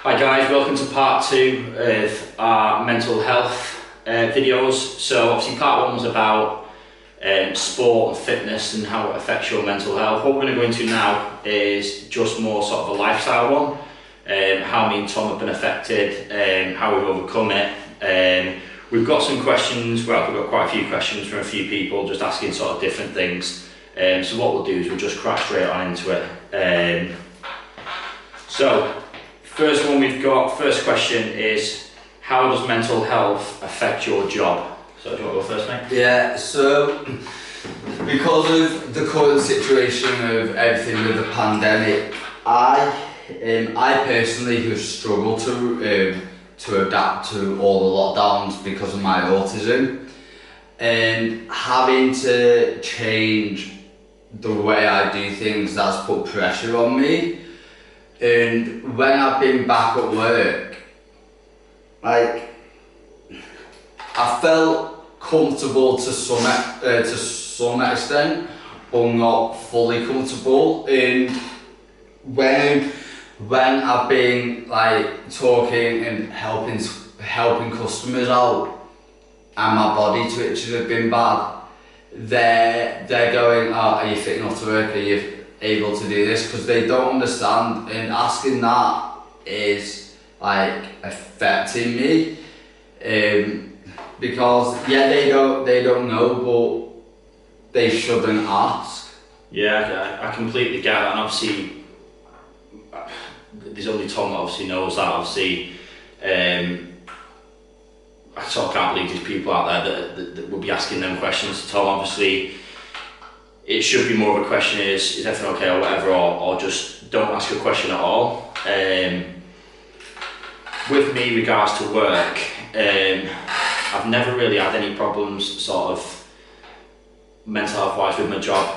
Hi guys, welcome to part 2 of our mental health videos. So obviously part 1 was about sport and fitness and how it affects your mental health. What we're going to go into now is just more sort of a lifestyle one, how me and Tom have been affected, how we've overcome it. We've got some questions, we've got quite a few questions from a few people just asking sort of different things. So what we'll do is we'll just crack straight on into it. So first one we've got, first question is, how does mental health affect your job? So do you want to go first, mate? Yeah, so because of the current situation of everything with the pandemic, I personally have struggled to adapt to all the lockdowns because of my autism, and having to change the way I do things, that's put pressure on me. And when I've been back at work, I felt comfortable to some extent, but not fully comfortable. And when I've been talking and helping customers out, and my body twitches have been bad, they're going, "Oh, are you fit enough to work? Are you able to do this?" Because they don't understand, and asking that is affecting me, because they don't know, but they shouldn't ask. Yeah, I completely get that, and obviously there's only Tom that obviously knows that. Obviously I sort of can't believe there's people out there that will be asking them questions to Tom. Obviously it should be more of a question, is everything okay or whatever, or just don't ask a question at all. With me, regards to work, I've never really had any problems sort of mental health wise with my job.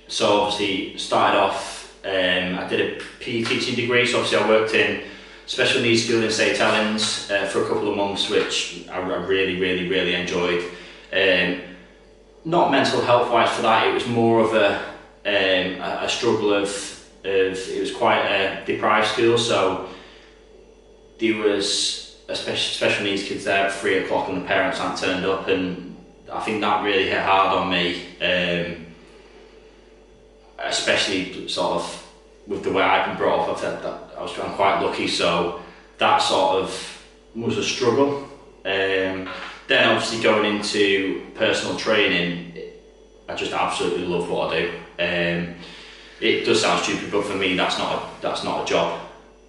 So obviously started off, I did a PE teaching degree, so obviously I worked in special needs school in St Helens for a couple of months, which I really enjoyed. Not mental health wise for that, it was more of a struggle of it was quite a deprived school, so there was special needs kids there at 3 o'clock and the parents hadn't turned up, and I think that really hit hard on me, especially sort of with the way I've been brought up. I felt that I'm quite lucky, so that sort of was a struggle. Then obviously going into personal training, I just absolutely love what I do. It does sound stupid, but for me that's not a job.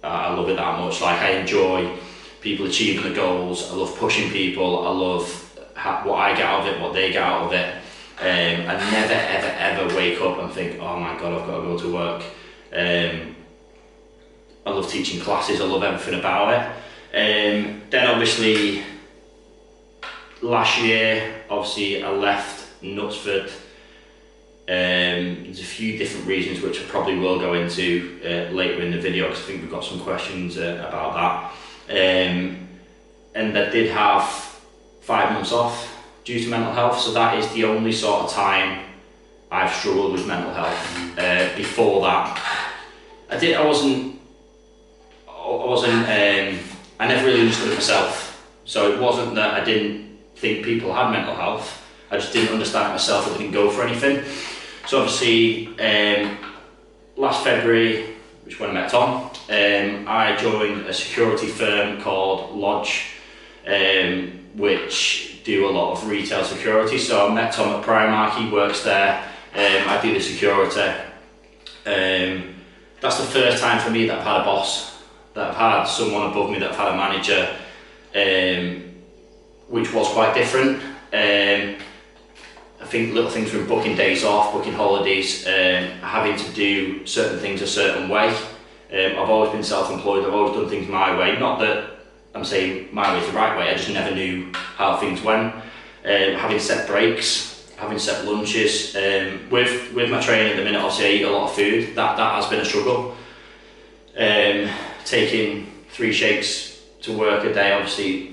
I love it that much. I enjoy people achieving the goals. I love pushing people. I love what I get out of it, what they get out of it. I never ever wake up and think, oh my god, I've got to go to work. I love teaching classes. I love everything about it. Then obviously last year, obviously I left Knutsford. There's a few different reasons which I probably will go into later in the video, because I think we've got some questions about that. And I did have 5 months off due to mental health, so that is the only sort of time I've struggled with mental health. Before that, I never really understood it myself. So it wasn't that I didn't think people had mental health, I just didn't understand it myself. I didn't go for anything. So obviously last February, which is when I met Tom, I joined a security firm called Lodge, which do a lot of retail security. So I met Tom at Primark, he works there, I do the security. That's the first time for me that I've had a boss, that I've had someone above me, that I've had a manager, which was quite different. I think little things from booking days off, booking holidays, having to do certain things a certain way. I've always been self-employed, I've always done things my way. Not that I'm saying my way is the right way, I just never knew how things went. Having set breaks, having set lunches. With my training at the minute, obviously I eat a lot of food. That has been a struggle. Taking 3 shakes to work a day, obviously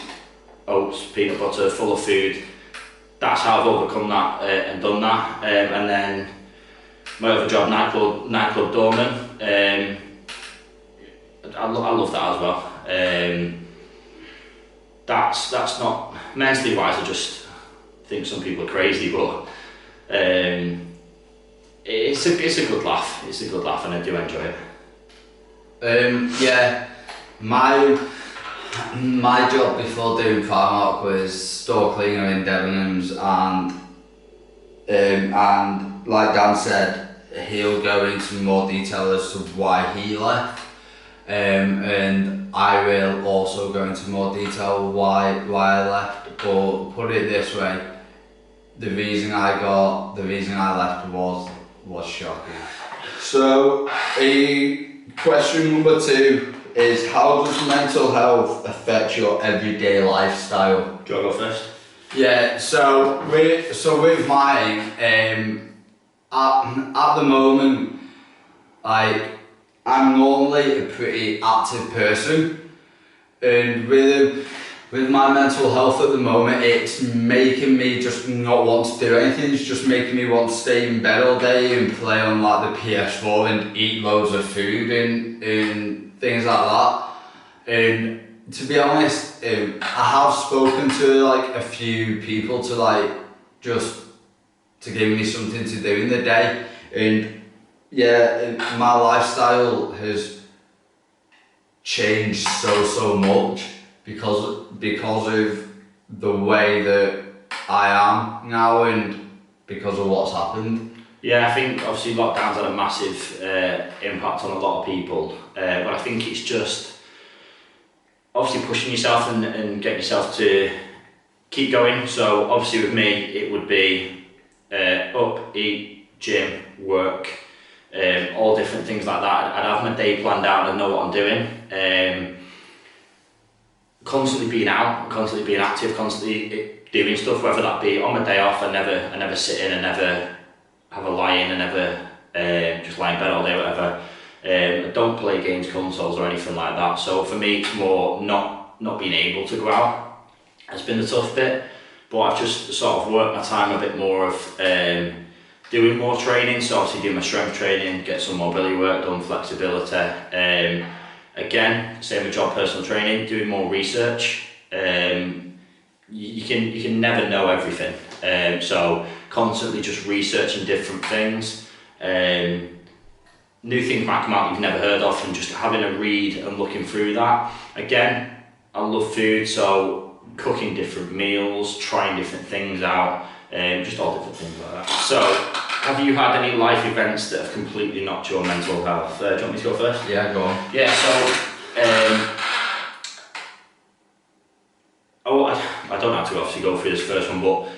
oats, peanut butter, full of food. That's how I've overcome that and done that. And then my other job, nightclub doorman, I love that as well. That's not mentally wise. I just think some people are crazy, but it's a good laugh. It's a good laugh, and I do enjoy it. Yeah, my job before doing Primark was store cleaner in Debenhams, and like Dan said, he'll go into more detail as to why he left, and I will also go into more detail why I left. But put it this way, the reason I left was shocking. So, question number 2 is, how does mental health affect your everyday lifestyle? Do you want to go first? Yeah, so with mine, at the moment, like, I'm normally a pretty active person, and with my mental health at the moment, it's making me just not want to do anything. It's just making me want to stay in bed all day and play on like the PS4 and eat loads of food and things like that. And to be honest, I have spoken to like a few people to like just to give me something to do in the day, and yeah, my lifestyle has changed so much because of the way that I am now and because of what's happened. Yeah, I think obviously lockdown's had a massive impact on a lot of people, but I think it's just obviously pushing yourself and getting yourself to keep going. So obviously with me, it would be up, eat, gym, work, all different things like that. I'd have my day planned out and I know what I'm doing. Constantly being out, constantly being active, constantly doing stuff, whether that be on my day off. I never sit in, I never have a lie in, I never just lie in bed all day, whatever. I don't play games, consoles or anything like that. So for me, it's more not being able to go out has been the tough bit. But I've just sort of worked my time a bit more of doing more training. So obviously doing my strength training, get some mobility work done, flexibility. Again, same with job, personal training, doing more research. You can never know everything. So constantly just researching different things. New things might come out that you've never heard of, and just having a read and looking through that. Again, I love food, so cooking different meals, trying different things out, just all different things like that. So, have you had any life events that have completely knocked your mental health? Do you want me to go first? Yeah, go on. Yeah, so, I don't have to obviously go through this first one, but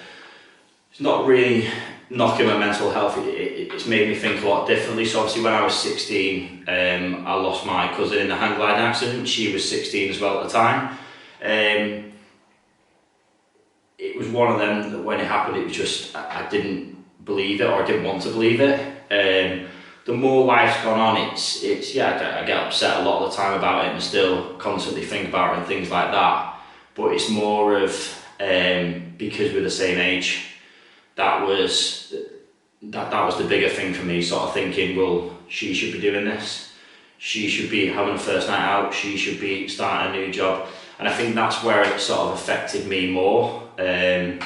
it's not really knocking my mental health. It's made me think a lot differently. So obviously when I was 16, I lost my cousin in a hang gliding accident. She was 16 as well at the time. It was one of them that when it happened, it was just, I didn't believe it, or I didn't want to believe it. The more life's gone on, it's yeah, I get upset a lot of the time about it and still constantly think about it and things like that. But it's more of, because we're the same age, that was the bigger thing for me, sort of thinking, well, she should be doing this, she should be having a first night out, she should be starting a new job. And I think that's where it sort of affected me more. The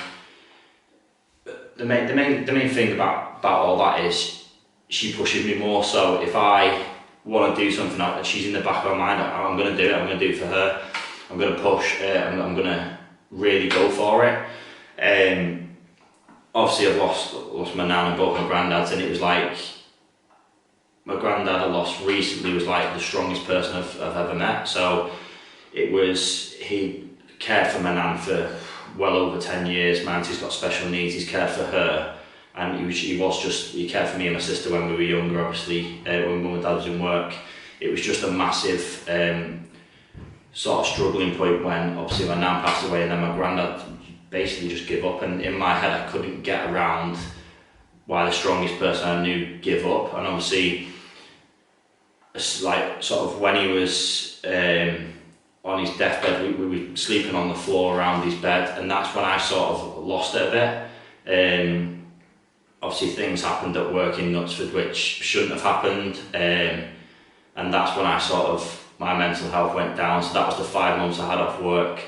main thing about all that is she pushes me more. So if I want to do something and she's in the back of my mind, I'm going to do it, I'm going to do it for her, I'm going to push, I'm going to really go for it. Obviously I've lost my nan and both my granddads, and it was like, my granddad I lost recently was like the strongest person I've ever met. So it was, he cared for my nan for well over 10 years. My auntie's got special needs, he's cared for her, and he cared for me and my sister when we were younger, obviously, when mum and dad was in work. It was just a massive sort of struggling point when obviously my nan passed away, and then my granddad basically just give up, and in my head I couldn't get around why the strongest person I knew give up. And obviously, like sort of when he was on his deathbed, we were sleeping on the floor around his bed, and that's when I sort of lost it a bit. Obviously things happened at work in Knutsford which shouldn't have happened, and that's when I sort of my mental health went down. So that was the 5 months I had off work.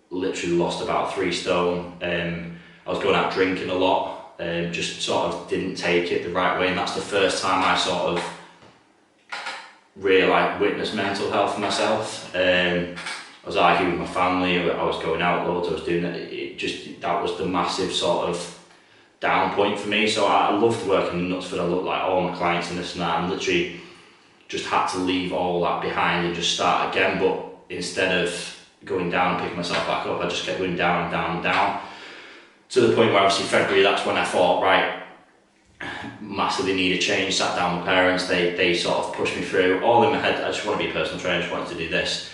Literally lost about 3 stone. I was going out drinking a lot, just sort of didn't take it the right way, and that's the first time I sort of really witnessed mental health for myself. I was arguing with my family, I was going out loads, I was doing it. That was the massive sort of down point for me. So I loved working in Knutsford. I looked like all my clients and this and that, and literally just had to leave all that behind and just start again. But instead of going down and picking myself back up, I just kept going down and down and down, to the point where obviously February, that's when I thought, right, massively need a change. Sat down with parents, they sort of pushed me through, all in my head, I just want to be a personal trainer, I just wanted to do this.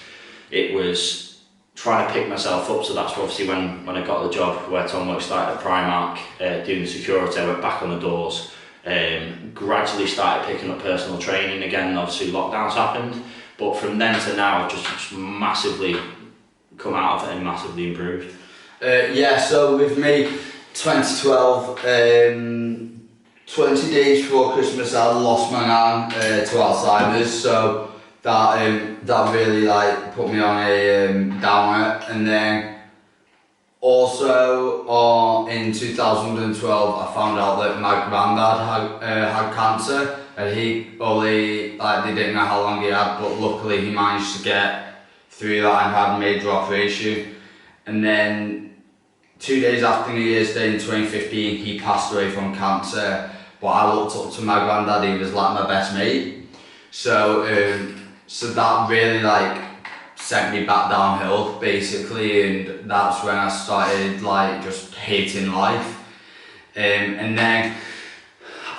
It was trying to pick myself up, so that's obviously when I got the job where Tom worked, started at Primark, doing the security. I went back on the doors, gradually started picking up personal training again, and obviously lockdowns happened, but from then to now I've just massively come out of it and massively improved. Yeah, so with me, 2012, 20 days before Christmas, I lost my nan to Alzheimer's, so that really put me on a downer. And then also in 2012, I found out that my granddad had cancer, and he only they didn't know how long he had, but luckily he managed to get through that and had a major operation. And then 2 days after New Year's Day in 2015, he passed away from cancer. But I looked up to my granddad, he was like my best mate. So that really sent me back downhill basically, and that's when I started just hating life. And then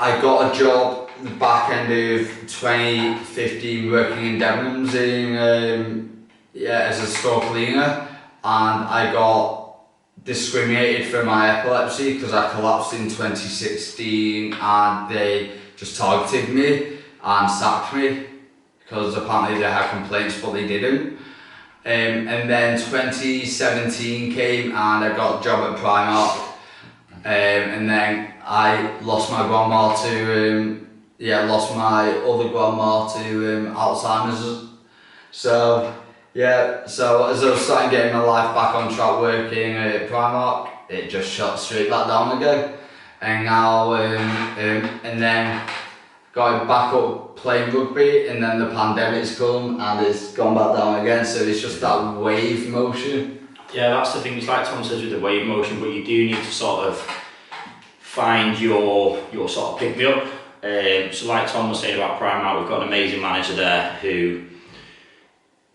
I got a job the back end of 2015 working in Debenhams as a store cleaner, and I got discriminated for my epilepsy because I collapsed in 2016, and they just targeted me and sacked me because apparently they had complaints but they didn't. And then 2017 came and I got a job at Primark, and then I lost my grandma to lost my other grandma to Alzheimer's. So as I was starting getting my life back on track working at Primark, it just shot straight back down again. And now, and then got back up playing rugby, and then the pandemic's come and it's gone back down again, so it's just that wave motion. Yeah, that's the thing, it's like Tom says with the wave motion, but you do need to sort of find your sort of pick-me-up. So like Tom was saying about Primark, we've got an amazing manager there who,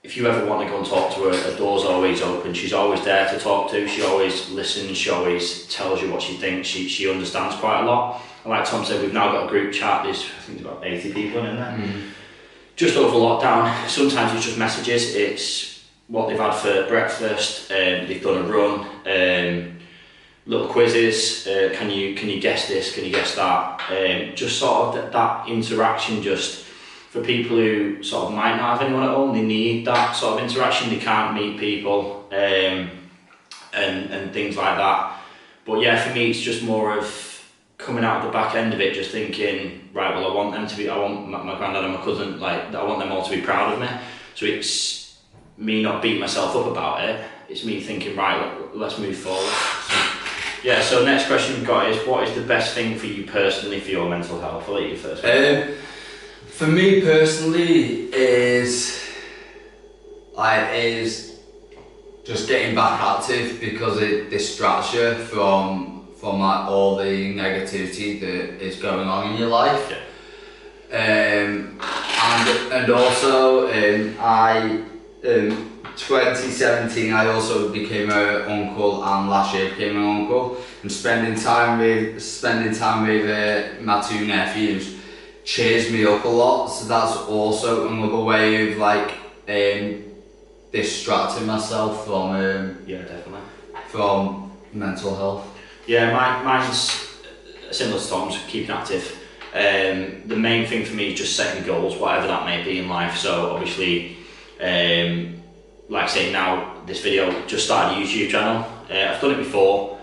if you ever want to go and talk to her, her door's always open. She's always there to talk to. She always listens. She always tells you what she thinks. She understands quite a lot. And like Tom said, we've now got a group chat. There's, I think, about 80 people in there. Just over lockdown. Sometimes it's just messages. It's what they've had for breakfast. They've done a run. Little quizzes. Can you guess this? Can you guess that? Just sort of that interaction. Just for people who sort of might not have anyone at home, they need that sort of interaction. They can't meet people and things like that. But yeah, for me, it's just more of coming out of the back end of it, just thinking, right, well, I want my granddad and my cousin, I want them all to be proud of me. So it's me not beating myself up about it. It's me thinking, right, let's move forward. So next question we've got is, what is the best thing for you personally for your mental health? I'll let you first. For me personally, is just getting back active, because it distracts you from all the negativity that is going on in your life. And also 2017 I also became an uncle, and last year became an uncle, and spending time with my 2 nephews cheers me up a lot, so that's also another way of distracting myself from from mental health. Yeah, mine's similar to Tom's, keeping active. The main thing for me is just setting goals, whatever that may be in life. So obviously, like I say, now this video, just started a YouTube channel. I've done it before.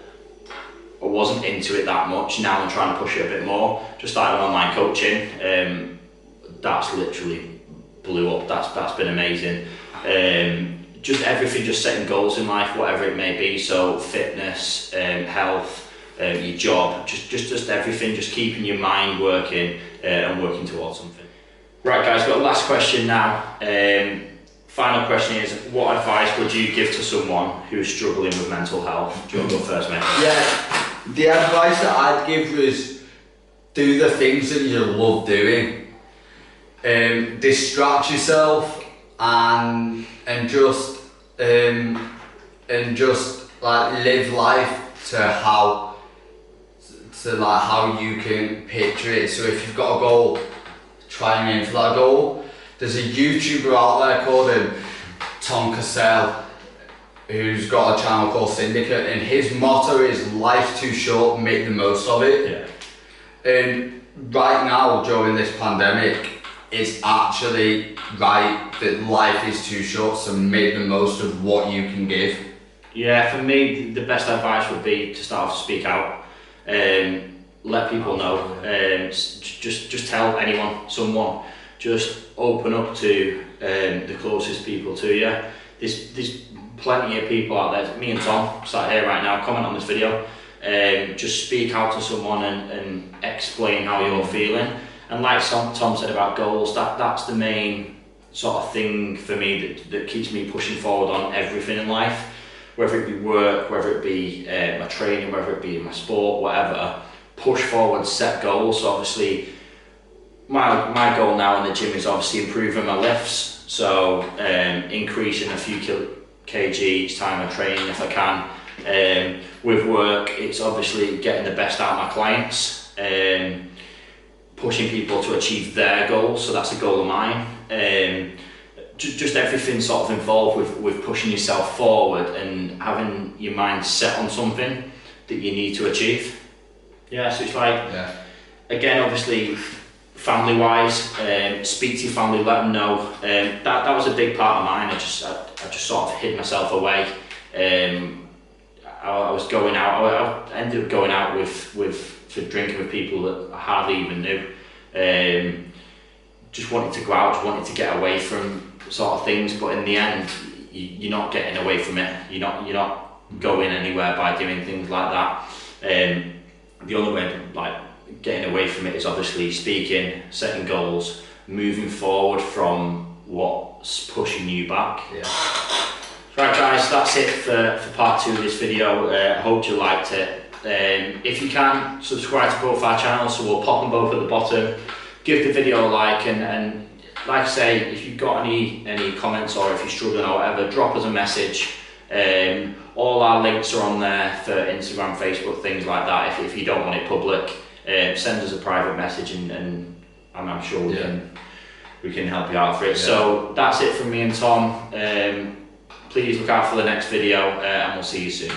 I wasn't into it that much. Now I'm trying to push it a bit more. Just started online coaching. That's literally blew up. That's been amazing. Just everything, just setting goals in life, whatever it may be. So fitness, health, your job, just everything. Just keeping your mind working and working towards something. Right, guys, got a last question now. Final question is, what advice would you give to someone who is struggling with mental health? Do you want to go first, mate? Yeah, the advice that I'd give is do the things that you love doing. Distract yourself and just like live life to how you can picture it. So if you've got a goal, try and aim for that goal. There's a YouTuber out there called Tom Cassell, who's got a channel called Syndicate, and his motto is life's too short, make the most of it. Yeah. And right now during this pandemic, it's actually right that life is too short, so make the most of what you can give. Yeah, for me, the best advice would be to start off to speak out. Let people know. Just tell anyone, someone. Just open up to the closest people to you. There's plenty of people out there. Me and Tom sat here right now, comment on this video. Just speak out to someone and explain how you're feeling. And like Tom said about goals, that's the main sort of thing for me that keeps me pushing forward on everything in life. Whether it be work, whether it be my training, whether it be my sport, whatever. Push forward, set goals. So obviously, my goal now in the gym is obviously improving my lifts. So increasing a few kg each time I train if I can. With work, it's obviously getting the best out of my clients. Pushing people to achieve their goals, so that's a goal of mine. Just everything sort of involved with pushing yourself forward and having your mind set on something that you need to achieve. Yeah, so it's like, again, obviously, family-wise, speak to your family, let them know. That was a big part of mine. I just sort of hid myself away. I was going out. I ended up going out for drinking with people that I hardly even knew. Just wanted to go out, just wanted to get away from sort of things, but in the end, you're not getting away from it. You're not going anywhere by doing things like that. The only way like getting away from it is obviously speaking, setting goals, moving forward from what's pushing you back. Yeah. Right, guys, that's it for part 2 of this video. I hope you liked it. If you can, subscribe to both our channels, so we'll pop them both at the bottom. Give the video a like, and like I say, if you've got any comments or if you're struggling or whatever, drop us a message. All our links are on there for Instagram, Facebook, things like that. If you don't want it public, send us a private message, and I'm sure we can help you out for it. Yeah. So that's it from me and Tom. Please look out for the next video, and we'll see you soon.